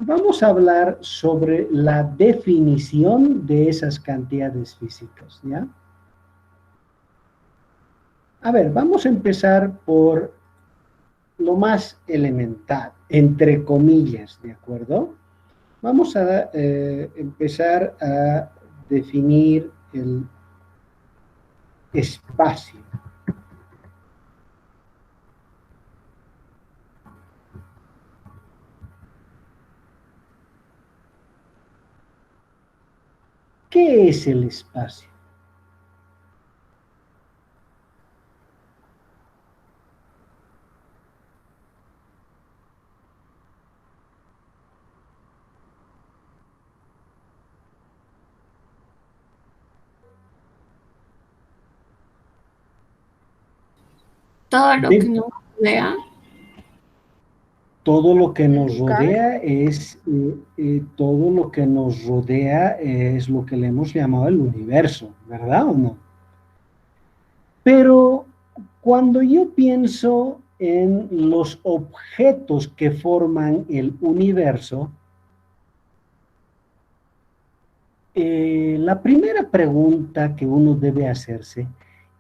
vamos a hablar sobre la definición de esas cantidades físicas, ¿ya? A ver, vamos a empezar por lo más elemental, entre comillas, ¿de acuerdo? Vamos a empezar a definir el espacio. ¿Qué es el espacio? Todo lo que nos rodea. Todo lo que nos rodea es, todo lo que nos rodea es lo que le hemos llamado el universo, ¿verdad o no? Pero cuando yo pienso en los objetos que forman el universo, la primera pregunta que uno debe hacerse,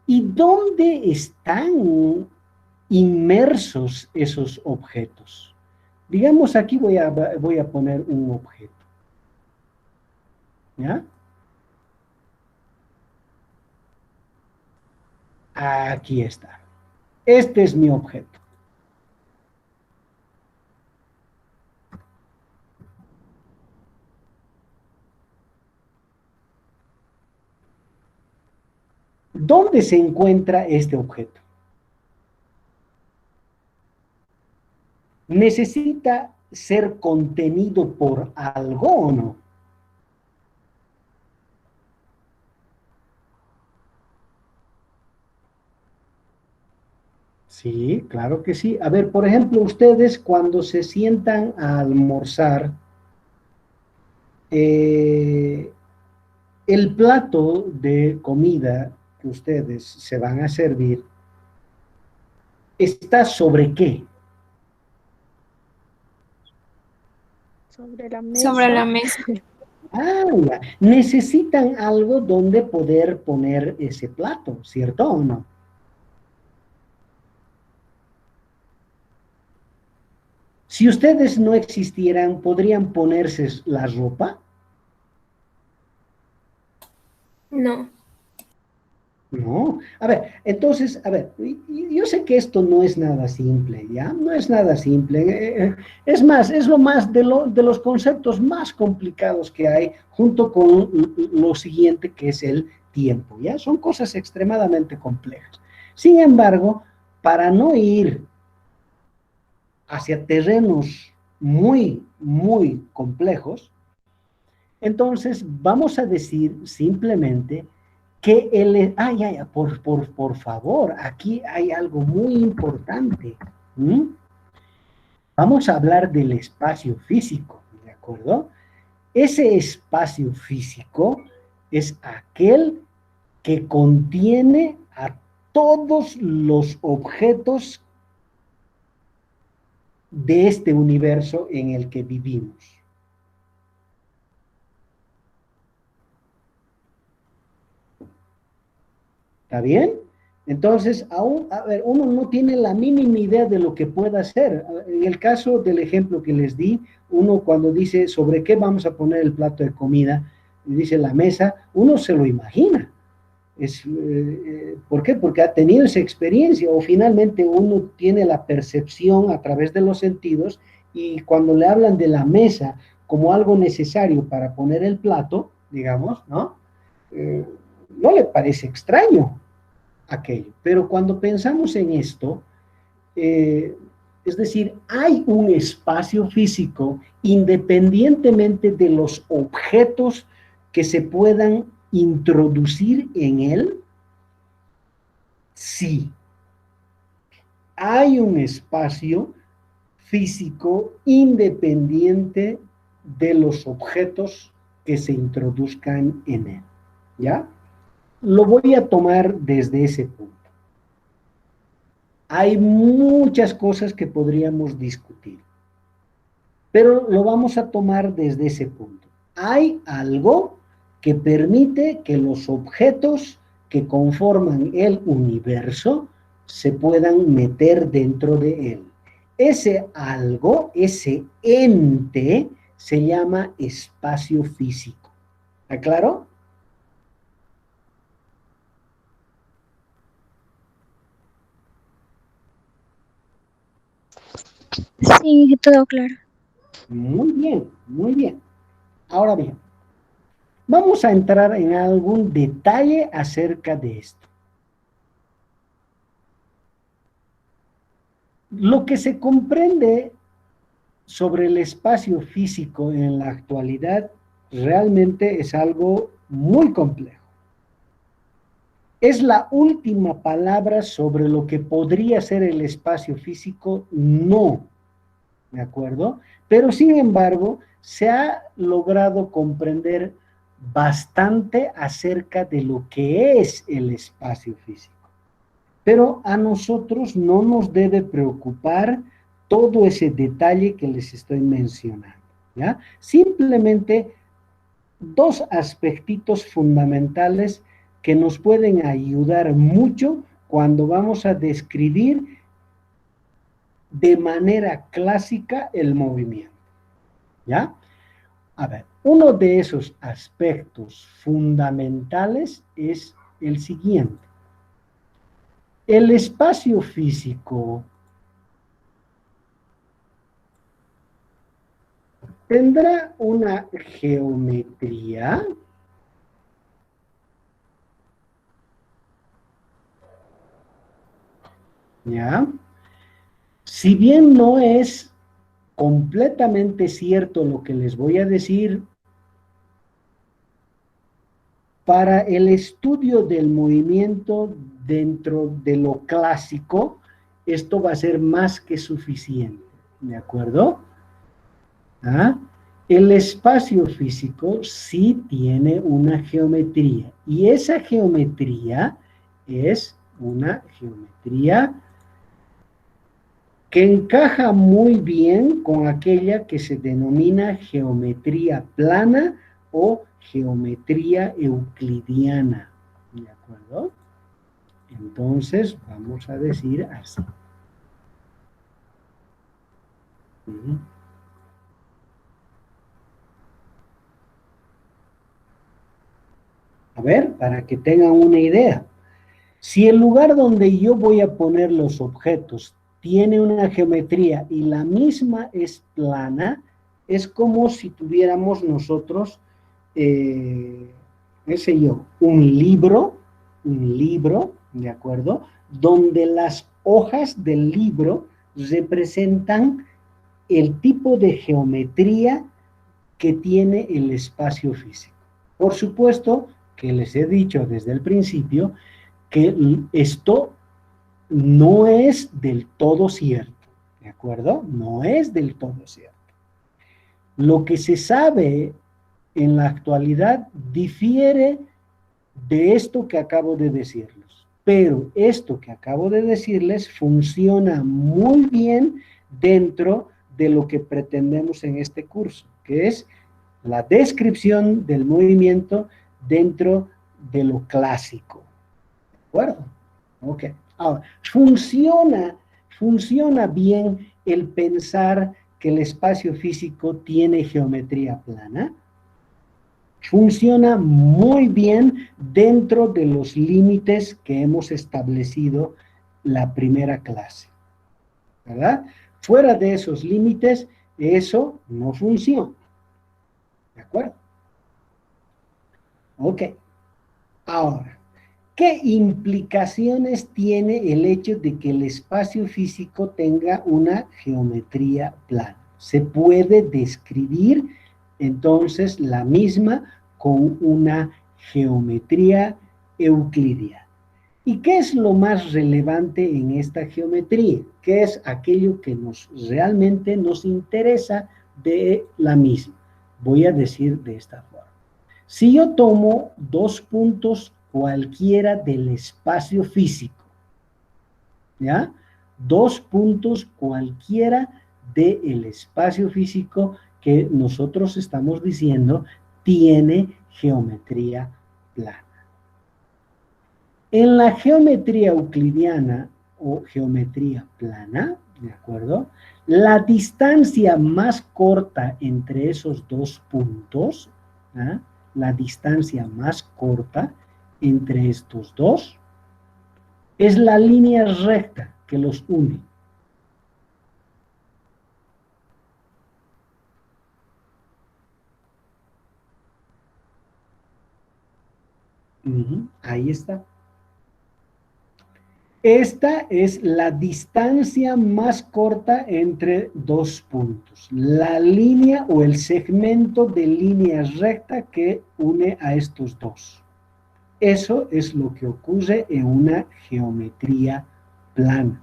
¿y dónde están inmersos esos objetos? Digamos, aquí voy a poner un objeto. ¿Ya? Aquí está. Este es mi objeto. ¿Dónde se encuentra este objeto? ¿Necesita ser contenido por algo o no? Sí, claro que sí. A ver, por ejemplo, ustedes cuando se sientan a almorzar, el plato de comida que ustedes se van a servir, ¿está sobre qué? Sobre la mesa. Sobre la mesa. Ya. Necesitan algo donde poder poner ese plato, ¿cierto o no? Si ustedes no existieran, ¿podrían ponerse la ropa? No. No. A ver, entonces, a ver, yo sé que esto no es nada simple, ¿ya? No es nada simple. Es más, es lo más de los conceptos más complicados que hay, junto con lo siguiente que es el tiempo, ¿ya? Son cosas extremadamente complejas. Sin embargo, para no ir hacia terrenos muy, muy complejos, entonces vamos a decir simplemente que por favor, aquí hay algo muy importante. Vamos a hablar del espacio físico, ¿de acuerdo? Ese espacio físico es aquel que contiene a todos los objetos de este universo en el que vivimos. ¿Está bien? Entonces, aún, a ver, uno no tiene la mínima idea de lo que pueda hacer. En el caso del ejemplo que les di, uno cuando dice sobre qué vamos a poner el plato de comida, y dice la mesa, uno se lo imagina. ¿Por qué? Porque ha tenido esa experiencia o finalmente uno tiene la percepción a través de los sentidos y cuando le hablan de la mesa como algo necesario para poner el plato, digamos, ¿no? No le parece extraño aquello. Pero cuando pensamos en esto, es decir, hay un espacio físico independientemente de los objetos que se puedan introducir en él. Sí, hay un espacio físico independiente de los objetos que se introduzcan en él. ¿Ya? Lo voy a tomar desde ese punto. Hay muchas cosas que podríamos discutir. pero lo vamos a tomar desde ese punto. Hay algo que permite que los objetos que conforman el universo se puedan meter dentro de él. Ese algo, ese ente, se llama espacio físico. ¿Está claro? Sí, todo claro. Muy bien, muy bien. Ahora bien, vamos a entrar en algún detalle acerca de esto. Lo que se comprende sobre el espacio físico en la actualidad realmente es algo muy complejo. ¿Es la última palabra sobre lo que podría ser el espacio físico? No, ¿de acuerdo? Pero sin embargo, se ha logrado comprender bastante acerca de lo que es el espacio físico. Pero a nosotros no nos debe preocupar todo ese detalle que les estoy mencionando, ¿ya? Simplemente dos aspectitos fundamentales que nos pueden ayudar mucho cuando vamos a describir de manera clásica el movimiento, ¿ya? A ver, uno de esos aspectos fundamentales es el siguiente. El espacio físico tendrá una geometría, ¿ya? Si bien no es completamente cierto lo que les voy a decir, para el estudio del movimiento dentro de lo clásico, esto va a ser más que suficiente, ¿de acuerdo? ¿Ah? El espacio físico sí tiene una geometría, y esa geometría es una geometría que encaja muy bien con aquella que se denomina geometría plana o geometría euclidiana, ¿de acuerdo? Entonces, vamos a decir así. A ver, para que tengan una idea. Si el lugar donde yo voy a poner los objetos tiene una geometría y la misma es plana, es como si tuviéramos nosotros, qué sé yo, un libro, ¿de acuerdo? Donde las hojas del libro representan el tipo de geometría que tiene el espacio físico. Por supuesto que les he dicho desde el principio que esto no es del todo cierto, ¿de acuerdo? No es del todo cierto. Lo que se sabe en la actualidad difiere de esto que acabo de decirles, pero esto que acabo de decirles funciona muy bien dentro de lo que pretendemos en este curso, que es la descripción del movimiento dentro de lo clásico. ¿De acuerdo? Ok. Ahora, funciona bien el pensar que el espacio físico tiene geometría plana. Funciona muy bien dentro de los límites que hemos establecido la primera clase, ¿verdad? Fuera de esos límites, eso no funciona. ¿De acuerdo? Ok. Ahora, ¿qué implicaciones tiene el hecho de que el espacio físico tenga una geometría plana? Se puede describir entonces la misma con una geometría euclidiana. ¿Y qué es lo más relevante en esta geometría? ¿Qué es aquello que realmente nos interesa de la misma? Voy a decir de esta forma. Si yo tomo dos puntos cualquiera del espacio físico, ¿ya? Dos puntos cualquiera del espacio físico que nosotros estamos diciendo tiene geometría plana. En la geometría euclidiana o geometría plana, ¿de acuerdo? La distancia más corta entre esos dos puntos, ¿ah? La distancia más corta entre estos dos es la línea recta que los une. Ahí está. Esta es la distancia más corta entre dos puntos. La línea o el segmento de línea recta que une a estos dos. Eso es lo que ocurre en una geometría plana.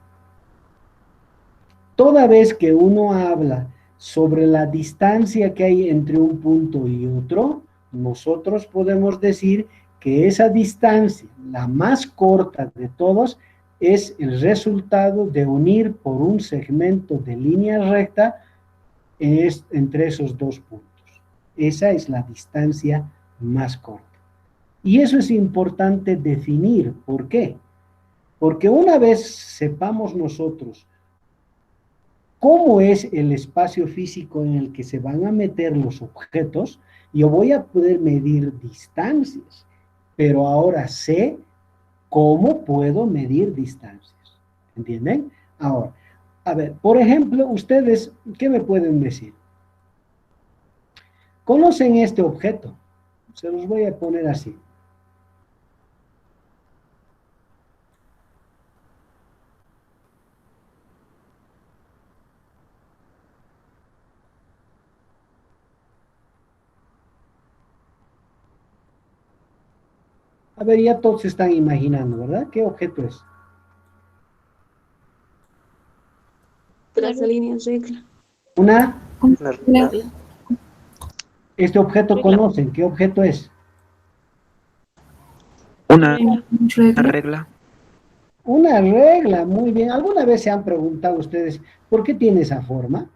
Toda vez que uno habla sobre la distancia que hay entre un punto y otro, nosotros podemos decir que esa distancia, la más corta de todos, es el resultado de unir por un segmento de línea recta entre esos dos puntos. Esa es la distancia más corta. Y eso es importante definir. ¿Por qué? Porque una vez sepamos nosotros cómo es el espacio físico en el que se van a meter los objetos, yo voy a poder medir distancias, pero ahora sé cómo puedo medir distancias. ¿Entienden? Ahora, a ver, por ejemplo, ustedes, ¿qué me pueden decir? ¿Conocen este objeto? Se los voy a poner así. A ver, ya todos se están imaginando, ¿verdad? ¿Qué objeto es? Traza líneas regla. Una, La regla. este objeto conocen, ¿qué objeto es? Una Regla. regla. Una regla, muy bien. ¿Alguna vez se han preguntado ustedes por qué tiene esa forma?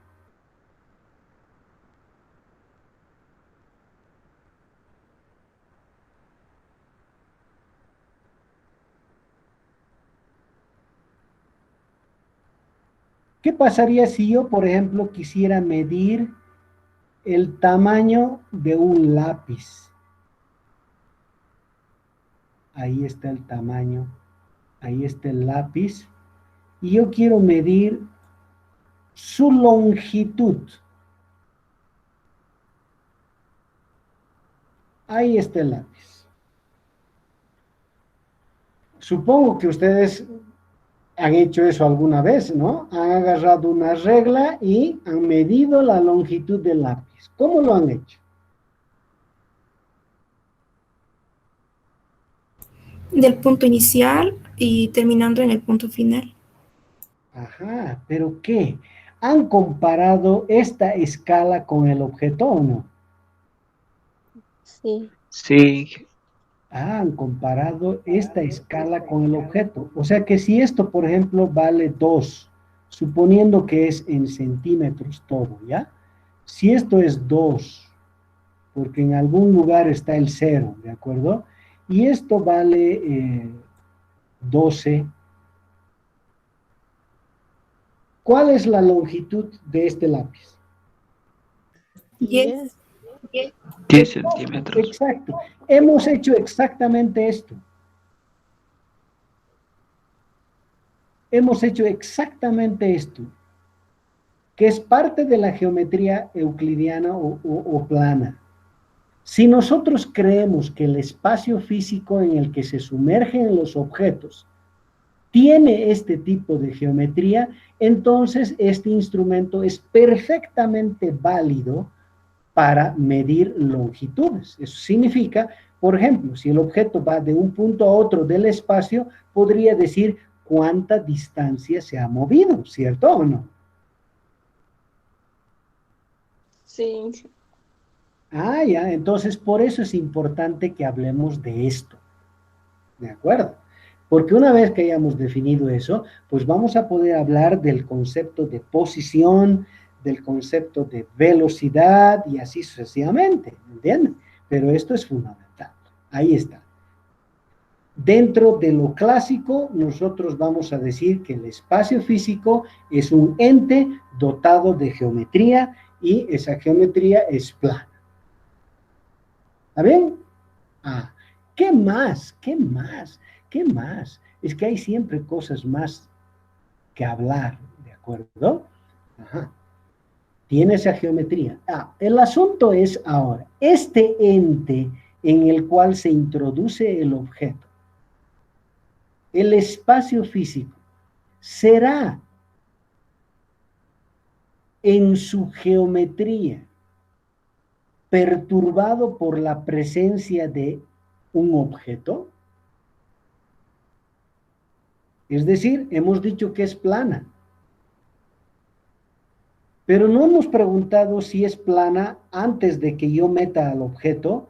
¿Qué pasaría si yo, por ejemplo, quisiera medir el tamaño de un lápiz? Ahí está el tamaño, ahí está el lápiz. Y yo quiero medir su longitud. Ahí está el lápiz. Supongo que ustedes han hecho eso alguna vez, ¿no? Han agarrado una regla y han medido la longitud del lápiz. ¿Cómo lo han hecho? Del punto inicial y terminando en el punto final. Ajá, ¿pero qué? ¿Han comparado esta escala con el objeto o no? Sí. Sí. Han comparado esta escala con el objeto. O sea que si esto, por ejemplo, vale 2, suponiendo que es en centímetros todo, ¿ya? Si esto es 2, porque en algún lugar está el 0, ¿de acuerdo? Y esto vale 12. ¿Cuál es la longitud de este lápiz? 10. 10 centímetros. Exacto. Hemos hecho exactamente esto. Hemos hecho exactamente esto, que es parte de la geometría euclidiana o plana. Si nosotros creemos que el espacio físico en el que se sumergen los objetos tiene este tipo de geometría, entonces este instrumento es perfectamente válido para medir longitudes. Eso significa, por ejemplo, si el objeto va de un punto a otro del espacio, podría decir cuánta distancia se ha movido, ¿cierto o no? Sí. Ah, ya, entonces por eso es importante que hablemos de esto. ¿De acuerdo? Porque una vez que hayamos definido eso, pues vamos a poder hablar del concepto de posición, del concepto de velocidad y así sucesivamente, ¿entienden? Pero esto es fundamental. Ahí está. Dentro de lo clásico, nosotros vamos a decir que el espacio físico es un ente dotado de geometría y esa geometría es plana. ¿Está bien? Ah, ¿qué más? ¿Qué más? ¿Qué más? Es que hay siempre cosas más que hablar, ¿de acuerdo? Ajá. Tiene esa geometría. Ah, el asunto es ahora, este ente en el cual se introduce el objeto, el espacio físico, será en su geometría perturbado por la presencia de un objeto. Es decir, hemos dicho que es plana, pero no hemos preguntado si es plana antes de que yo meta al objeto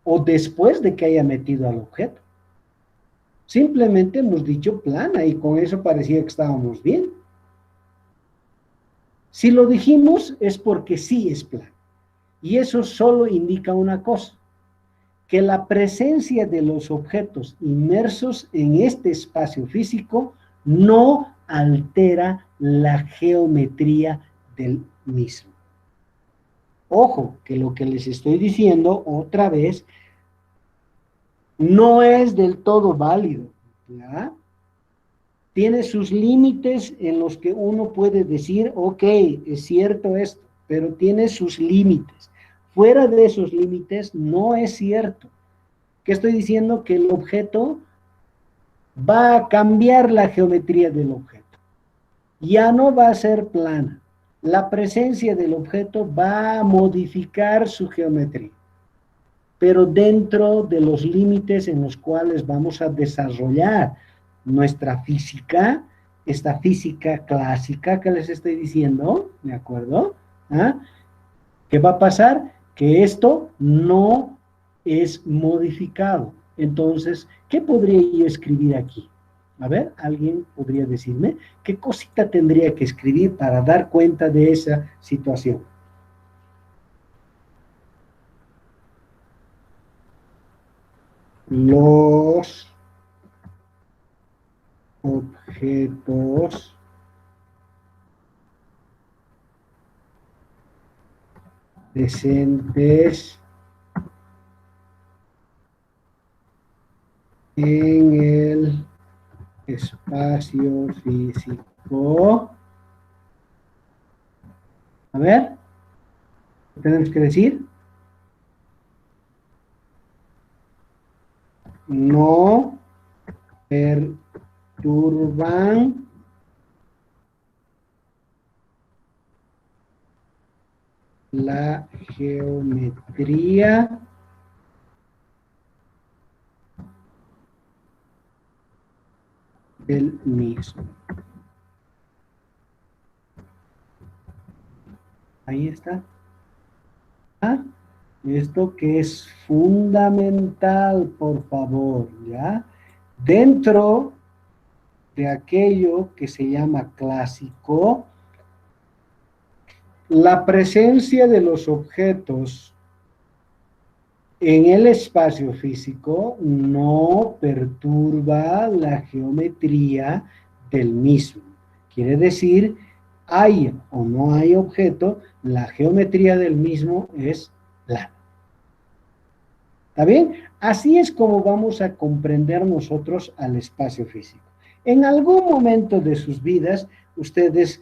o después de que haya metido al objeto. Simplemente hemos dicho plana y con eso parecía que estábamos bien. Si lo dijimos es porque sí es plana. Y eso solo indica una cosa, que la presencia de los objetos inmersos en este espacio físico no altera la geometría del mismo. Ojo, que lo que les estoy diciendo otra vez no es del todo válido, ¿ya? Tiene sus límites en los que uno puede decir, ok, es cierto esto, pero tiene sus límites. Fuera de esos límites no es cierto. ¿Qué estoy diciendo? Que el objeto va a cambiar la geometría del objeto. Ya no va a ser plana. La presencia del objeto va a modificar su geometría, pero dentro de los límites en los cuales vamos a desarrollar nuestra física, esta física clásica que les estoy diciendo, ¿de acuerdo? ¿Ah? ¿Qué va a pasar? Que esto no es modificado. Entonces, ¿qué podría yo escribir aquí? A ver, ¿alguien podría decirme qué cosita tendría que escribir para dar cuenta de esa situación? Los objetos presentes en el espacio físico. A ver, ¿qué tenemos que decir? No perturban la geometría del mismo. Ahí está. ¿Ah? Esto que es fundamental, por favor, ¿ya? Dentro de aquello que se llama clásico, la presencia de los objetos en el espacio físico no perturba la geometría del mismo. Quiere decir, haya o no hay objeto, la geometría del mismo es plana. ¿Está bien? Así es como vamos a comprender nosotros al espacio físico. En algún momento de sus vidas, ustedes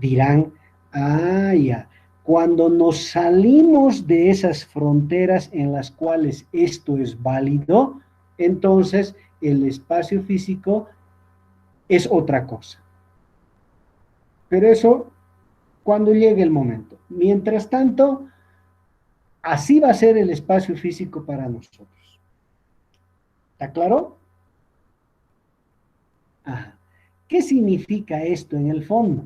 dirán, ah, ya, cuando nos salimos de esas fronteras en las cuales esto es válido, entonces el espacio físico es otra cosa. Pero eso cuando llegue el momento. Mientras tanto, así va a ser el espacio físico para nosotros. ¿Está claro? Ajá. ¿Qué significa esto en el fondo?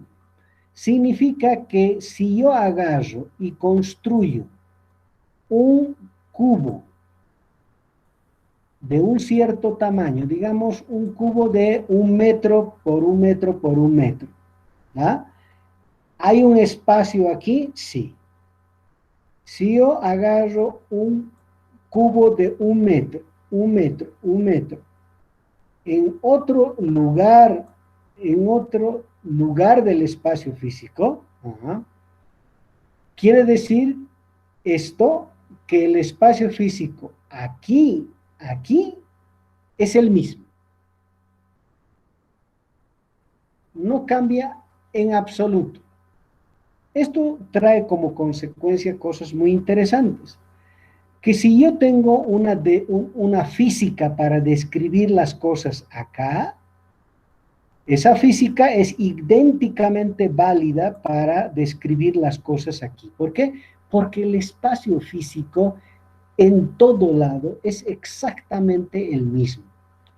Significa que si yo agarro y construyo un cubo de un cierto tamaño, digamos un cubo de 1 metro por 1 metro por 1 metro, ¿ah? ¿Hay un espacio aquí? Sí. Si yo agarro un cubo de 1 metro, 1 metro, 1 metro, en otro lugar del espacio físico, ajá, quiere decir esto que el espacio físico aquí es el mismo. No cambia en absoluto. Esto trae como consecuencia cosas muy interesantes. Que si yo tengo una física para describir las cosas acá, esa física es idénticamente válida para describir las cosas aquí. ¿Por qué? Porque el espacio físico en todo lado es exactamente el mismo.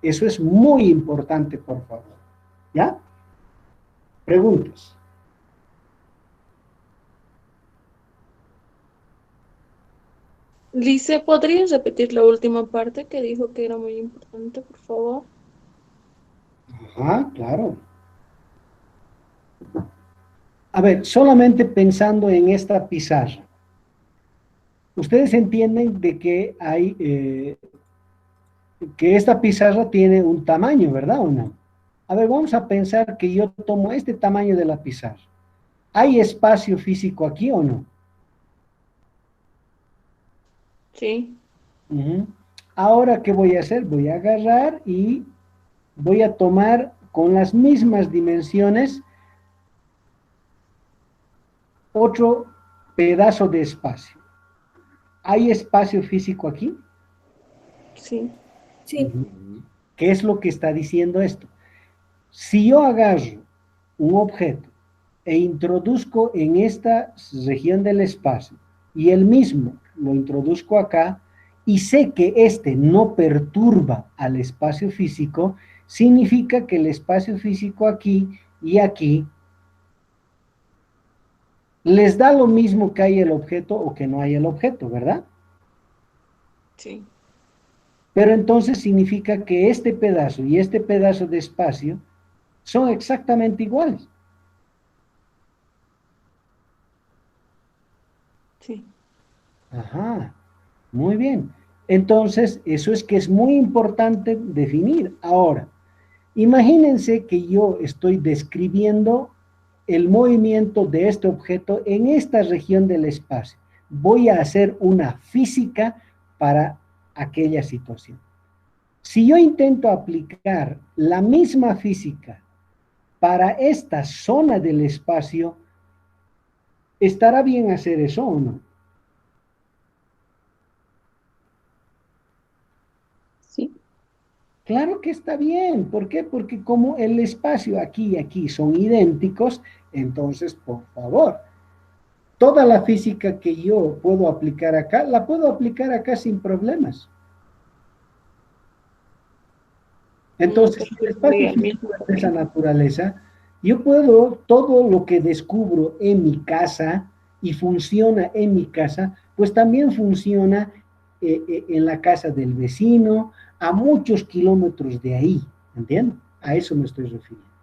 Eso es muy importante, por favor. ¿Ya? ¿Preguntas? Lice, ¿podrías repetir la última parte que dijo que era muy importante, por favor? Ajá, claro. A ver, solamente pensando en esta pizarra, ustedes entienden de que que esta pizarra tiene un tamaño, ¿verdad o no? A ver, vamos a pensar que yo tomo este tamaño de la pizarra. ¿Hay espacio físico aquí o no? Sí. Ujú. Ahora, ¿qué voy a hacer? Voy a agarrar y voy a tomar con las mismas dimensiones otro pedazo de espacio. ¿Hay espacio físico aquí? Sí. Sí. ¿Qué es lo que está diciendo esto? Si yo agarro un objeto e introduzco en esta región del espacio y el mismo lo introduzco acá y sé que este no perturba al espacio físico, significa que el espacio físico aquí y aquí les da lo mismo que hay el objeto o que no hay el objeto, ¿verdad? Sí. Pero entonces significa que este pedazo y este pedazo de espacio son exactamente iguales. Sí. Ajá, muy bien. Entonces, eso es que es muy importante definir. Ahora, imagínense que yo estoy describiendo el movimiento de este objeto en esta región del espacio. Voy a hacer una física para aquella situación. Si yo intento aplicar la misma física para esta zona del espacio, ¿estará bien hacer eso o no? Sí. Claro que está bien. ¿Por qué? Porque como el espacio aquí y aquí son idénticos, entonces, por favor, toda la física que yo puedo aplicar acá, la puedo aplicar acá sin problemas. Entonces, si el espacio Sería el mismo. físico es de esa naturaleza, yo puedo, todo lo que descubro en mi casa y funciona en mi casa, pues también funciona en la casa del vecino, a muchos kilómetros de ahí, ¿entiendes? A eso me estoy refiriendo.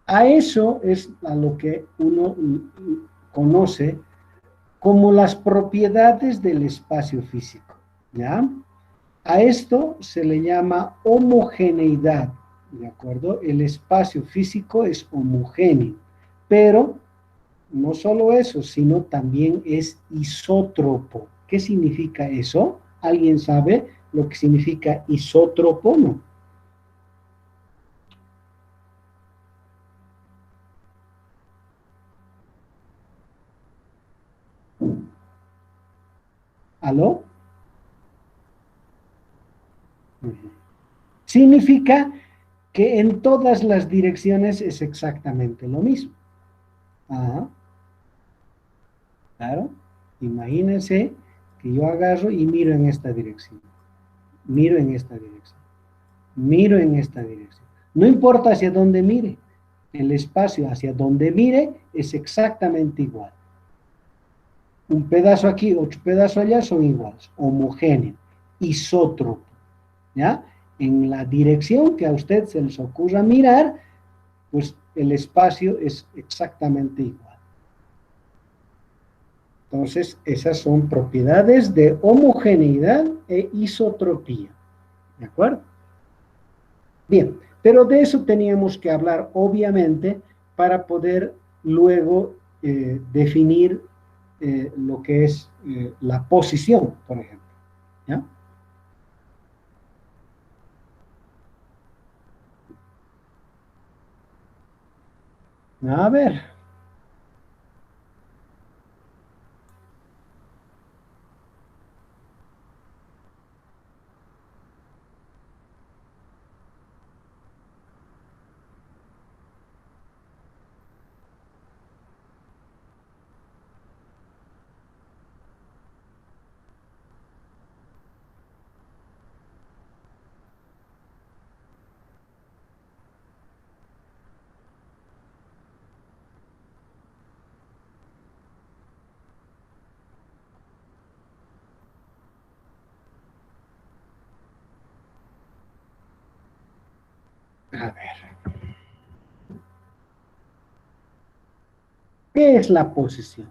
A eso es a lo que uno conoce como las propiedades del espacio físico, ¿ya? A esto se le llama homogeneidad, ¿de acuerdo? El espacio físico es homogéneo, pero no solo eso, sino también es isótropo. ¿Qué significa eso? ¿Alguien sabe lo que significa isótropo? No. ¿Aló? Significa que en todas las direcciones es exactamente lo mismo. Ajá. Claro. Imagínense que yo agarro y miro en esta dirección. Miro en esta dirección. Miro en esta dirección. No importa hacia dónde mire, el espacio hacia donde mire es exactamente igual. Un pedazo aquí, otro pedazo allá son iguales, homogéneo, isótropo, ¿ya? En la dirección que a usted se les ocurra mirar, pues el espacio es exactamente igual. Entonces, esas son propiedades de homogeneidad e isotropía, ¿de acuerdo? Bien, pero de eso teníamos que hablar, obviamente, para poder luego definir lo que es la posición, por ejemplo, ¿ya? A ver. A ver. ¿Qué es la posición?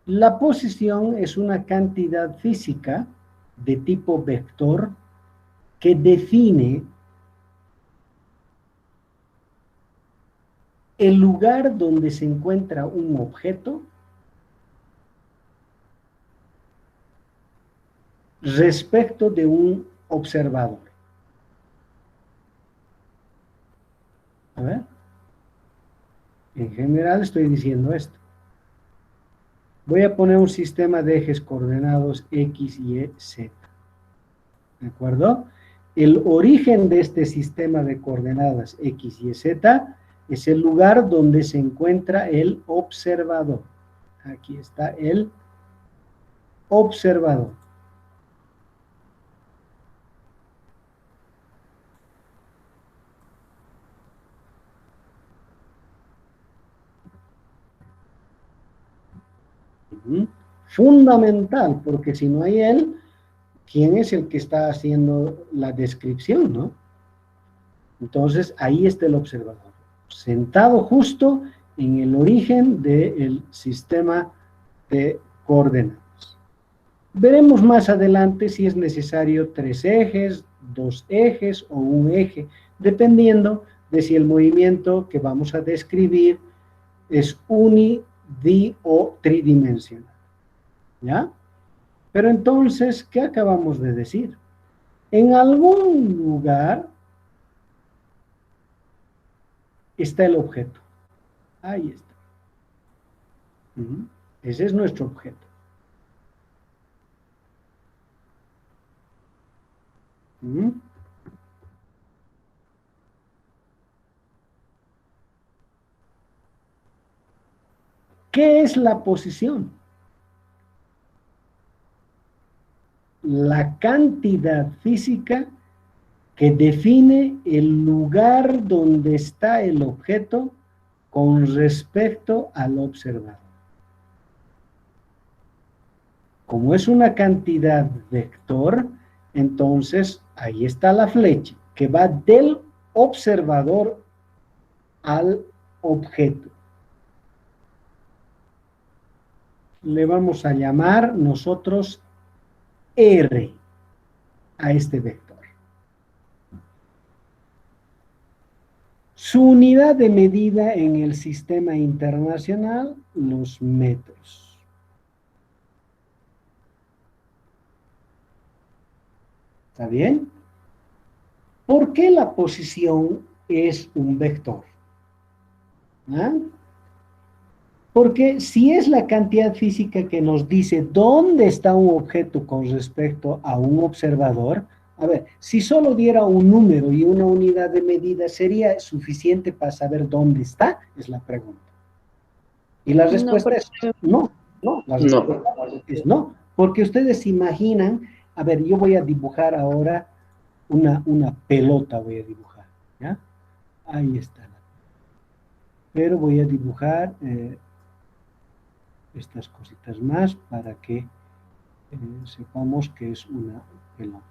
La posición es una cantidad física de tipo vector que define el lugar donde se encuentra un objeto respecto de un observador. A ver. En general estoy diciendo esto. Voy a poner un sistema de ejes coordenados X, Y, Z. ¿De acuerdo? El origen de este sistema de coordenadas X, Y, Z es el lugar donde se encuentra el observador. Aquí está el observador. Fundamental, porque si no hay él, ¿quién es el que está haciendo la descripción, no? Entonces, ahí está el observador, sentado justo en el origen del sistema de coordenadas. Veremos más adelante si es necesario 3 ejes, 2 ejes o un eje, dependiendo de si el movimiento que vamos a describir es uni, di o tridimensional. ¿Ya? Pero entonces, ¿qué acabamos de decir? En algún lugar está el objeto. Ahí está. Ese es nuestro objeto. ¿Qué es la posición? La cantidad física que define el lugar donde está el objeto con respecto al observador. Como es una cantidad vector, entonces ahí está la flecha que va del observador al objeto. Le vamos a llamar nosotros R a este vector. Su unidad de medida en el sistema internacional, los metros. ¿Está bien? ¿Por qué la posición es un vector? ¿Ah? Porque si es la cantidad física que nos dice dónde está un objeto con respecto a un observador, a ver, si solo diera un número y una unidad de medida, ¿sería suficiente para saber dónde está? Es la pregunta. Y la respuesta es no, no. La respuesta es no, porque ustedes imaginan, a ver, yo voy a dibujar ahora una pelota, voy a dibujar, ¿Ya? Ahí está. Pero voy a dibujar estas cositas más para que sepamos que es una pelota.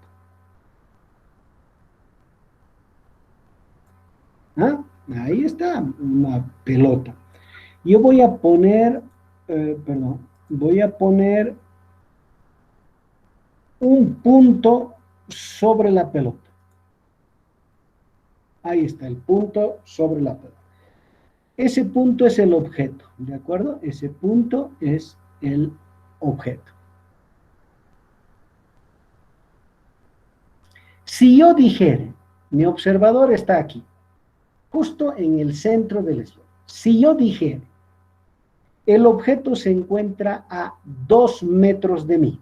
¿Ah? Ahí está, una pelota. Yo voy a poner, voy a poner un punto sobre la pelota. Ahí está, el punto sobre la pelota. Ese punto es el objeto, ¿de acuerdo? Ese punto es el objeto. Si yo dijera, mi observador está aquí, justo en el centro del esfera. Si yo dijera, el objeto se encuentra a 2 metros de mí,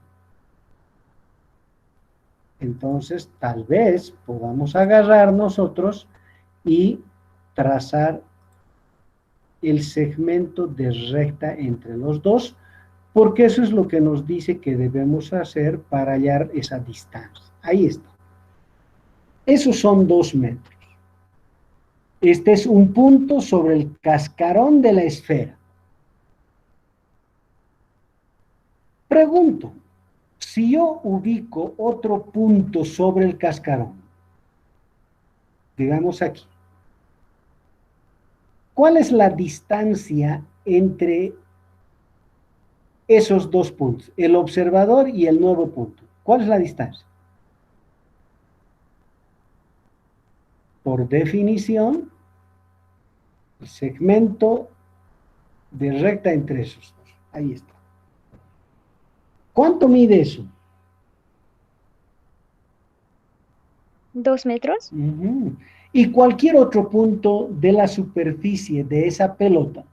entonces tal vez podamos agarrar nosotros y trazar el segmento de recta entre los dos, porque eso es lo que nos dice que debemos hacer para hallar esa distancia. Ahí está. Esos son 2 metros. Este es un punto sobre el cascarón de la esfera. Pregunto, si yo ubico otro punto sobre el cascarón, digamos aquí, ¿cuál es la distancia entre esos 2 puntos, el observador y el nuevo punto? ¿Cuál es la distancia? Por definición, el segmento de recta entre esos dos. Ahí está. ¿Cuánto mide eso? 2 metros. Y cualquier otro punto de la superficie de esa pelota,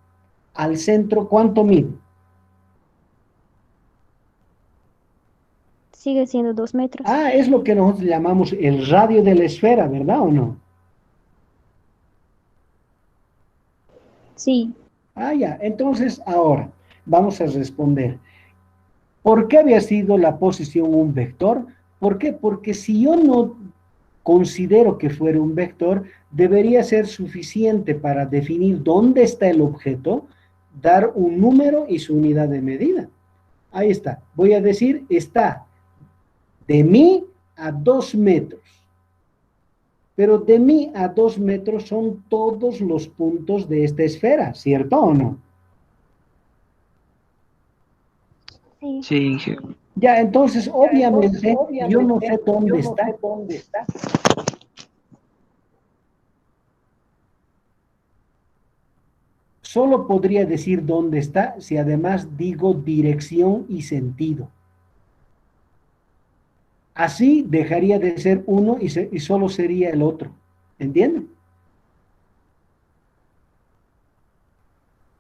al centro, ¿cuánto mide? Sigue siendo 2 metros. Ah, es lo que nosotros llamamos el radio de la esfera, ¿verdad o no? Sí. Ah, ya. Entonces, ahora, vamos a responder. ¿Por qué había sido la posición un vector? ¿Por qué? Porque si yo no considero que fuera un vector, debería ser suficiente para definir dónde está el objeto, dar un número y su unidad de medida. Ahí está. Voy a decir, está de mí a 2 metros. Pero de mí a 2 metros son todos los puntos de esta esfera, ¿cierto o no? Sí. Sí, Inge. Ya, entonces, obviamente, yo no sé dónde está. Solo podría decir dónde está si además digo dirección y sentido. Así dejaría de ser uno y solo sería el otro. ¿Entienden?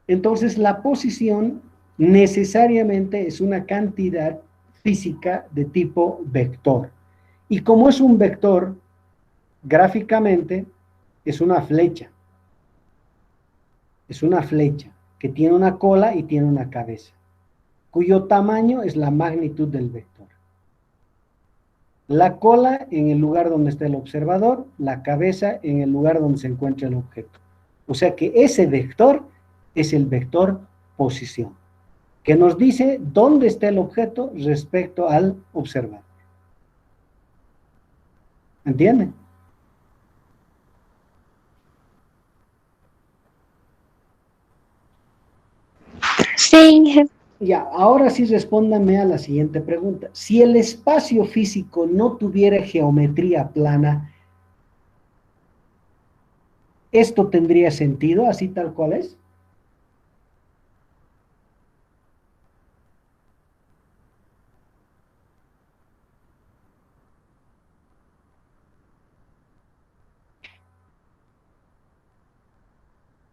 Entonces, la posición necesariamente es una cantidad física de tipo vector. Y como es un vector, gráficamente es una flecha. Es una flecha que tiene una cola y tiene una cabeza, cuyo tamaño es la magnitud del vector. La cola en el lugar donde está el observador, la cabeza en el lugar donde se encuentra el objeto. O sea que ese vector es el vector posición, que nos dice dónde está el objeto respecto al observador. ¿Entienden? Sí. Ya, ahora sí respóndame a la siguiente pregunta. Si el espacio físico no tuviera geometría plana, ¿esto tendría sentido así tal cual es?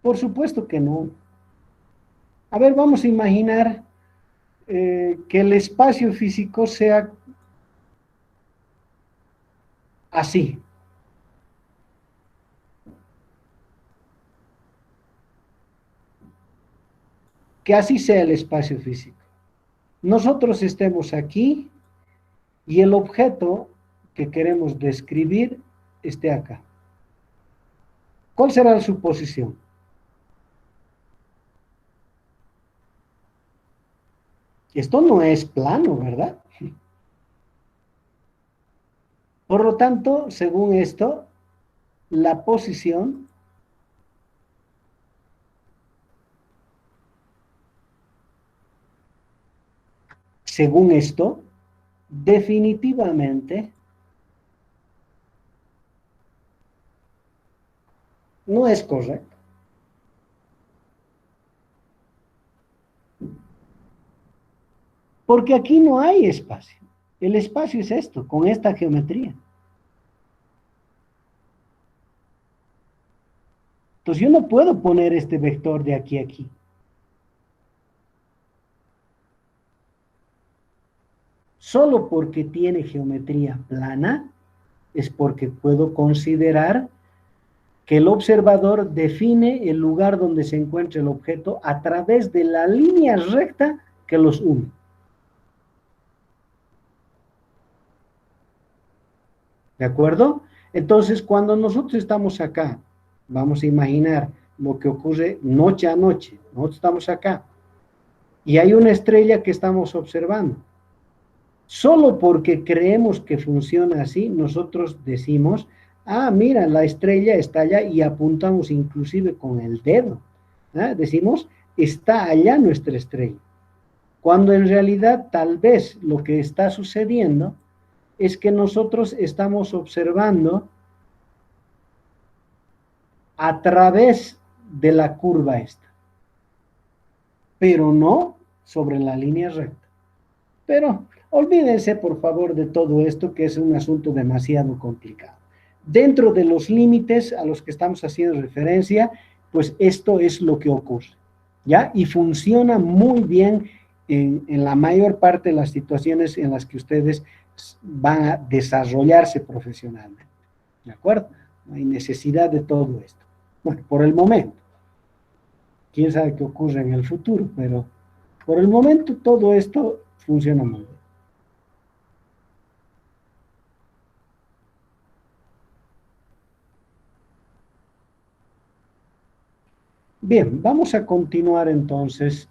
Por supuesto que no. A ver, vamos a imaginar que el espacio físico sea así. Que así sea el espacio físico. Nosotros estemos aquí y el objeto que queremos describir esté acá. ¿Cuál será su posición? Esto no es plano, ¿verdad? Por lo tanto, según esto, la posición según esto, definitivamente no es correcto. Porque aquí no hay espacio. El espacio es esto, con esta geometría. Entonces yo no puedo poner este vector de aquí a aquí. Solo porque tiene geometría plana es porque puedo considerar que el observador define el lugar donde se encuentra el objeto a través de la línea recta que los une. ¿De acuerdo? Entonces, cuando nosotros estamos acá, vamos a imaginar lo que ocurre noche a noche. Nosotros estamos acá y hay una estrella que estamos observando. Solo porque creemos que funciona así, nosotros decimos, ah, mira, la estrella está allá y apuntamos inclusive con el dedo. ¿Ah? Decimos, está allá nuestra estrella. Cuando en realidad tal vez lo que está sucediendo es que nosotros estamos observando a través de la curva esta, pero no sobre la línea recta. Pero olvídense, por favor, de todo esto, que es un asunto demasiado complicado. Dentro de los límites a los que estamos haciendo referencia, pues esto es lo que ocurre, ¿ya? Y funciona muy bien en la mayor parte de las situaciones en las que ustedes van a desarrollarse profesionalmente, ¿de acuerdo? No hay necesidad de todo esto. Bueno, por el momento. Quién sabe qué ocurre en el futuro, pero por el momento todo esto funciona muy bien. Bien, vamos a continuar entonces